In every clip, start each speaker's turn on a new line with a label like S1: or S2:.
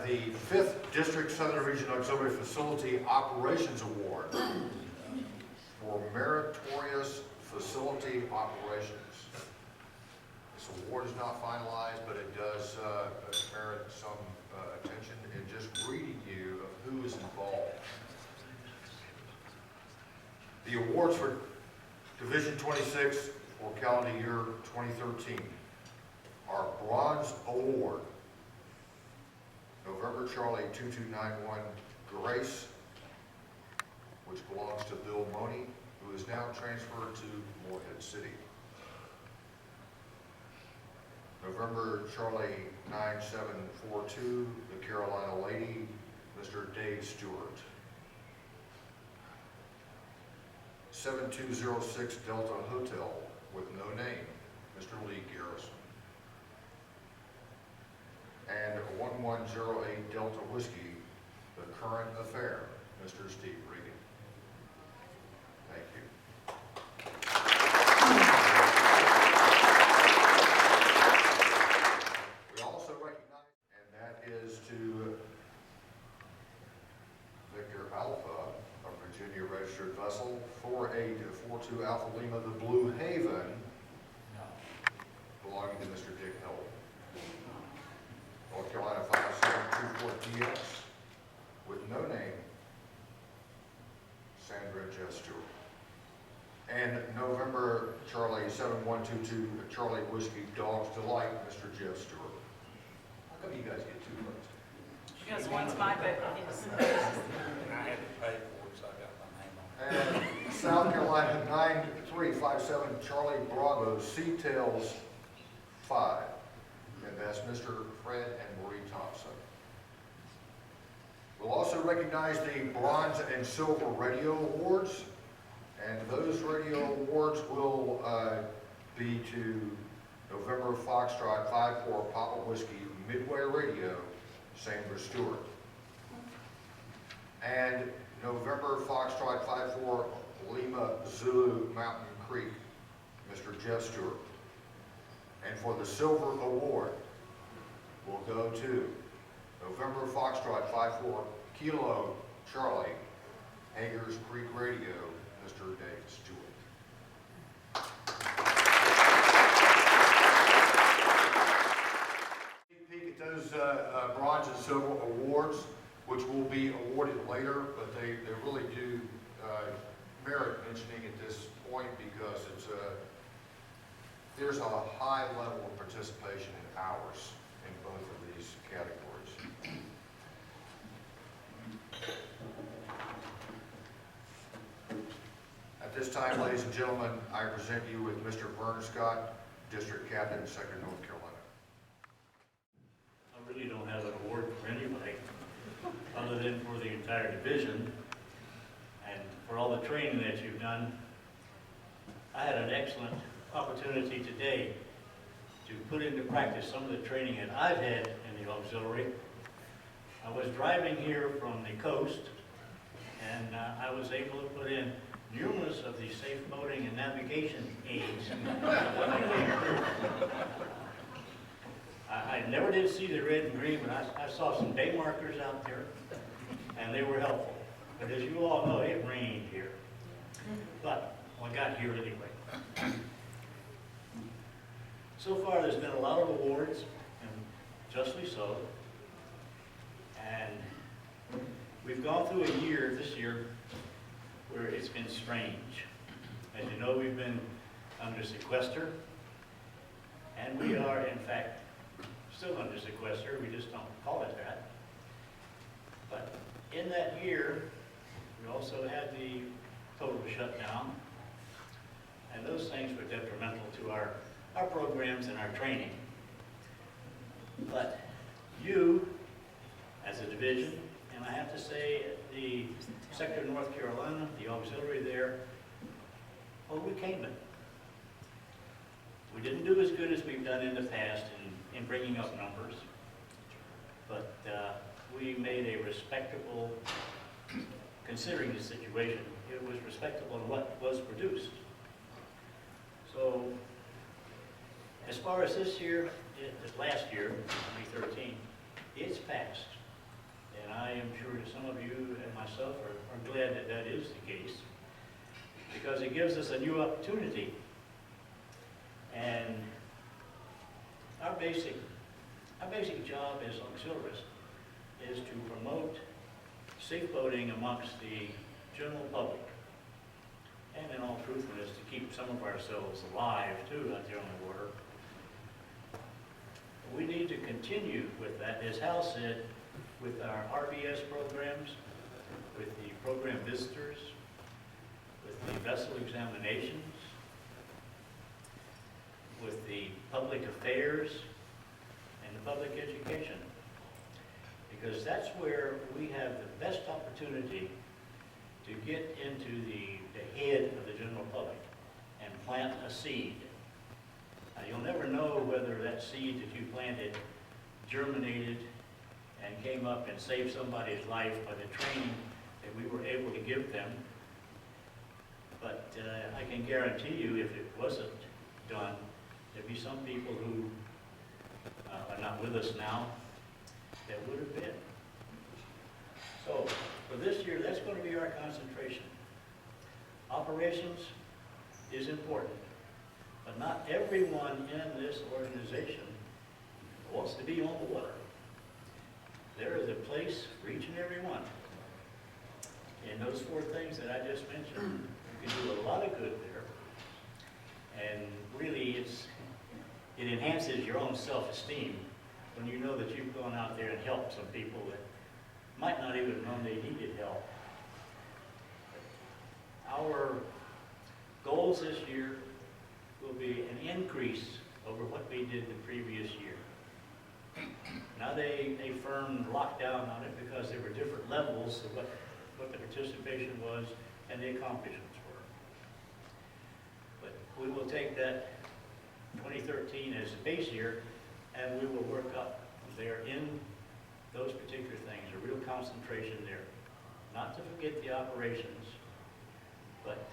S1: the 5th District Southern Region Auxiliary Facility Operations Award for Meritorious Facility Operations. This award is not finalized, but it does merit some attention in just reading you of who is involved. The awards for Division 26 for calendar year 2013 are Bronze Award, November Charlie 2291 Grace, which belongs to Bill Money, who is now transferred to Morehead City. November Charlie 9742, the Carolina Lady, Mr. Dave Stewart. 7206 Delta Hotel with no name, Mr. Lee Garrison. And 1108 Delta Whiskey, the Current Affair, Mr. Steve Regan. Thank you. We also recognize, and that is to Victor Alpha, a Virginia registered vessel, 4842 Alpha Lima, the Blue Haven, belonging to Mr. Dick Hill. North Carolina 5724 DX, with no name, Sandra J. Stewart. And November Charlie 7122 Charlie Whiskey Dog's Delight, Mr. Jeff Stewart. How come you guys get two votes?
S2: Because one's my vote, yes.
S3: I had to pay for it, so I got my name on it.
S1: And South Carolina 9357 Charlie Bravo Seatails 5. And that's Mr. Fred and Marie Thompson. We'll also recognize the Bronze and Silver Radio Awards. And those radio awards will be to November Foxtrot 54 Papa Whiskey Midway Radio, Sandra Stewart. And November Foxtrot 54 Lima Zulu Mountain Creek, Mr. Jeff Stewart. And for the Silver Award, we'll go to November Foxtrot 54 Kilo Charlie, Hager's Creek Radio, Mr. Dave Stewart. Peek at those bronze and silver awards, which will be awarded later, but they really do merit mentioning at this point because it's there's a high level of participation in hours in both of these categories. At this time, ladies and gentlemen, I present you with Mr. Vern Scott, District Captain, 2nd North Carolina.
S4: I really don't have an award for anybody, other than for the entire division and for all the training that you've done. I had an excellent opportunity today to put into practice some of the training that I've had in the auxiliary. I was driving here from the coast, and I was able to put in numerous of the safe boating and navigation aids. I never did see the red and green, but I saw some day markers out there, and they were helpful. But as you all know, it rained here. But I got here anyway. So far, there's been a lot of awards, and justly so. And we've gone through a year, this year, where it's been strange. As you know, we've been under sequester, and we are, in fact, still under sequester. We just don't call it that. But in that year, we also had the total shutdown, and those things were detrimental to our programs and our training. But you, as a division, and I have to say the sector of North Carolina, the auxiliary there, overcame it. We didn't do as good as we've done in the past in bringing up numbers, but we made a respectable, considering the situation, it was respectable in what was produced. So, as far as this year, last year, 2013, it's passed. I am sure that some of you and myself are glad that that is the case, because it gives us a new opportunity. And our basic job as auxiliaries is to promote safe boating amongst the general public. And in all truthfulness, to keep some of ourselves alive too out there on the water. We need to continue with that, as Hal said, with our RBS programs, with the program visitors, with the vessel examinations, with the public affairs, and the public education. Because that's where we have the best opportunity to get into the head of the general public and plant a seed. Now, you'll never know whether that seed that you planted germinated and came up and saved somebody's life by the training that we were able to give them. But I can guarantee you, if it wasn't done, there'd be some people who are not with us now that would have been. So, for this year, that's going to be our concentration. Operations is important, but not everyone in this organization wants to be on the water. There is a place for each and every one. And those 4 things that I just mentioned, you can do a lot of good there. And really, it enhances your own self-esteem when you know that you've gone out there and helped some people that might not even have known they needed help. Our goals this year will be an increase over what we did the previous year. Now they firmed lockdown on it because there were different levels of what the participation was and the accomplishments were. But we will take that 2013 as a base year, and we will work up there in those particular things, a real concentration there. Not to forget the operations, but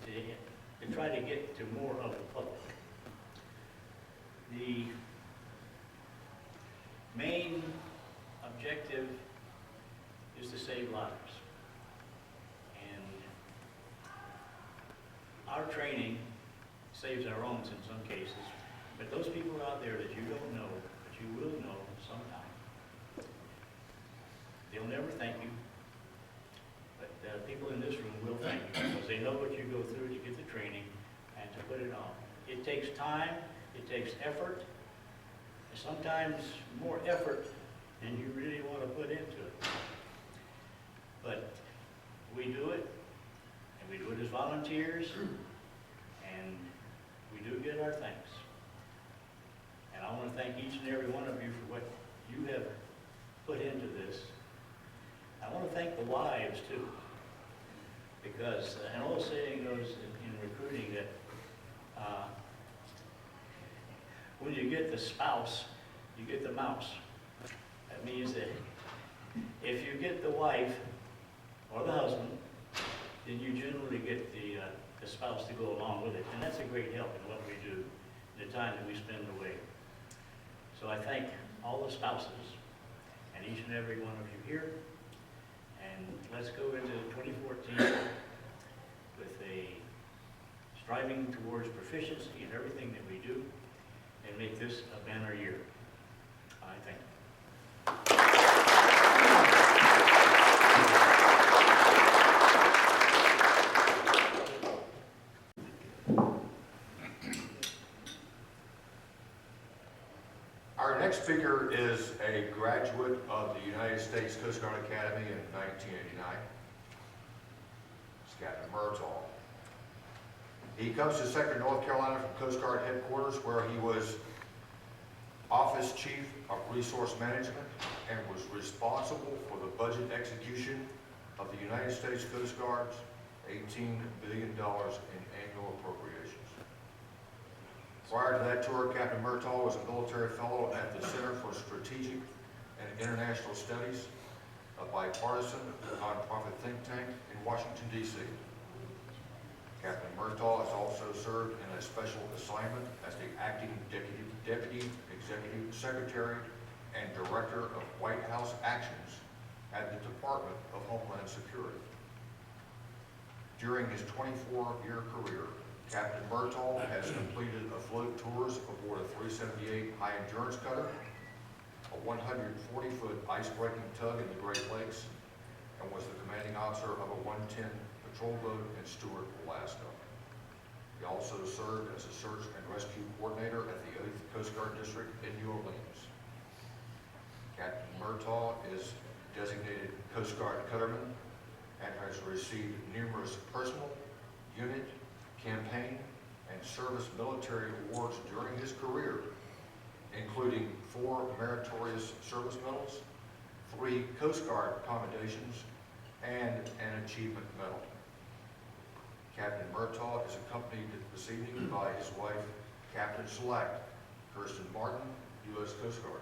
S4: to try to get to more of the public. The main objective is to save lives. And our training saves our own in some cases, but those people out there that you don't know, but you will know sometime, they'll never thank you, but people in this room will thank you because they know what you go through to get the training and to put it on. It takes time, it takes effort, sometimes more effort than you really want to put into it. But we do it, and we do it as volunteers, and we do get our thanks. And I want to thank each and every one of you for what you have put into this. I want to thank the wives too, because an old saying goes in recruiting that when you get the spouse, you get the mouse. That means that if you get the wife or the husband, then you generally get the spouse to go along with it. And that's a great help in what we do, the time that we spend away. So I thank all the spouses and each and every one of you here. And let's go into 2014 with a striving towards proficiency in everything that we do and make this a banner year. I thank you.
S1: Our next speaker is a graduate of the United States Coast Guard Academy in 1989. It's Captain Murtaugh. He comes to Sector North Carolina from Coast Guard headquarters, where he was Office Chief of Resource Management and was responsible for the budget execution of the United States Coast Guard's $18 billion in annual appropriations. Prior to that tour, Captain Murtaugh was a military fellow at the Center for Strategic and International Studies, a bipartisan nonprofit think tank in Washington, D.C. Captain Murtaugh has also served in a special assignment as the acting Deputy Executive Secretary and Director of White House Actions at During his 24-year career, Captain Murtaugh has completed afloat tours aboard a 378 high endurance cutter, a 140-foot ice-breaking tug in the Great Lakes, and was the commanding officer of a 110 patrol boat in Stewart, Alaska. He also served as a search and rescue coordinator at the 8th Coast Guard District in New Orleans. Captain Murtaugh is designated Coast Guard Cutterman and has received numerous personal, unit, campaign, and service military awards during his career, including 4 Meritorious Service Medals, 3 Coast Guard commendations, and an Achievement Medal. Captain Murtaugh is accompanied this evening by his wife, Captain Select Kirsten Martin, U.S. Coast Guard.